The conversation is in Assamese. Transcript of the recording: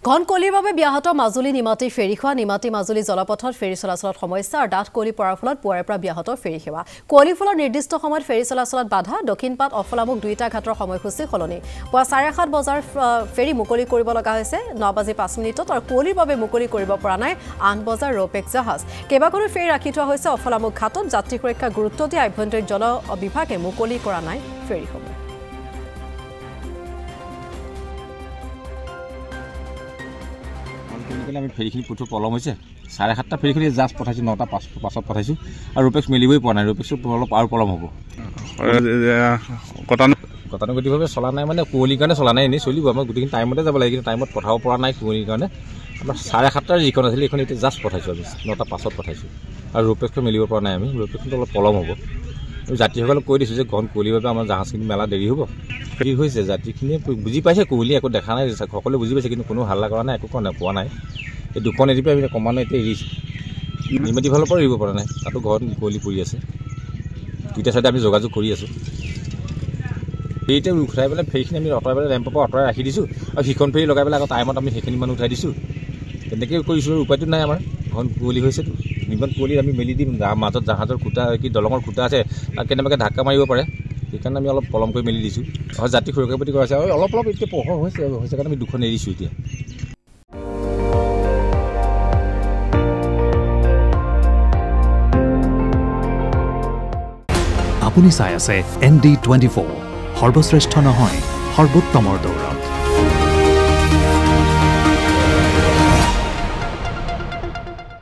ঘন কুঁৱলীৰ বাবে ব্যাহত মাজুলী নিমাতী ফেৰীখোৱা নিমাতী মাজুলী জলপথত ফেৰী চলাচলত সমস্যা আৰু ডাঠ কুঁৱলী পৰাৰ ফলত পুৱাৰে পৰা ব্যাহত ফেৰী সেৱা কুঁৱলীৰ ফলত নিৰ্দিষ্ট সময়ত ফেৰী চলাচলত বাধা দক্ষিণপাট অফলামুখ দুইটা ঘাটৰ সময়সূচী সলনি পুৱা 7:30 বজাৰ ফেৰী মুকলি কৰিব লগা হৈছে 9:05 আৰু কুঁৱলীৰ বাবে মুকলি কৰিব পৰা নাই 8 বজাৰ ৰোপেক্স জাহাজ কেইবাখনো ফেৰী ৰাখি থোৱা হৈছে অফলামুখ ঘাটত যাত্ৰী সুৰক্ষা গুৰুত্ব দি আভ্যন্তৰীণ জল বিভাগে মুকলি কৰা নাই ফেৰীসমূহ আমি ফেৰীখিনি পঠোৱা পলম হৈছে 7:30 ফেৰীখিনি জাষ্ট পঠাইছোঁ 9টা পাছত পঠাইছোঁ আৰু ৰোপেক্স মিলিবই পৰা নাই ৰোপেক্সটো অলপ আৰু পলম হ'ব গতানুগতিকভাৱে চলা নাই মানে কুঁৱলীৰ কাৰণে চলা নাই এনেই চলিব আমাৰ গোটেইখিনি টাইমতে যাব লাগে কিন্তু টাইমত পঠাব পৰা নাই কুঁৱলীৰ কাৰণে আমাৰ 7:30 যিখন আছিলে এইখন এতিয়া জাষ্ট পঠাইছোঁ আমি 9টা পাছত পঠাইছোঁ আৰু ৰোপেক্সটো মিলিব পৰা নাই আমি ৰোপেক্সটো অলপ পলম হ'ব আমি যাত্ৰীসকলক কৈ দিছোঁ যে ঘন কুঁৱলীৰ বাবে আমাৰ জাহাজখিনি মেলা দেৰি হ'ব দেৰি হৈছে যাত্ৰীখিনিয়ে বুজি পাইছে কুঁৱলী একো দেখা নাই সকলোৱে বুজি পাইছে কিন্তু কোনো হাল্লা কৰা নাই একো পোৱা নাই এই দুখন এৰি আমি কমানো এতিয়া এৰিছোঁ নিমাতী ফালৰ পৰা এৰিব পৰা নাই তাতো ঘৰত কুঁৱলী পৰি আছে দুইটা চাইডে আমি যোগাযোগ কৰি আছোঁ ফেৰীতে উঠাই পেলাই ফেৰীখিনি আমি আঁতৰাই পেলাই ৰেম্পৰ পৰা আঁতৰাই ৰাখি দিছোঁ আৰু সিখন ফেৰী লগাই পেলাই আকৌ টাইমত আমি সেইখিনি মানুহ উঠাই দিছোঁ তেনেকৈ কৰিছোঁ উপায়টো নাই আমাৰ ঘন কুঁৱলী হৈছেতো ইমান কুঁৱলীত আমি মেলি দিম মাজত জাহাজৰ খুঁটা কি দলঙৰ খুঁটা আছে তাত কেনেবাকৈ ধাক্কা মাৰিব পাৰে সেইকাৰণে আমি অলপ পলম কৰি মেলি দিছোঁ আৰু যাত্ৰী সুৰক্ষাৰ প্ৰতি কৰা আছে আৰু অলপ এতিয়া পোহৰ হৈছে কাৰণে আমি দুখন এৰিছোঁ এতিয়া আপুনি চাই আছে ND24 সৰ্বশ্ৰেষ্ঠ নহয় সৰ্বোত্তমৰ দৌৰ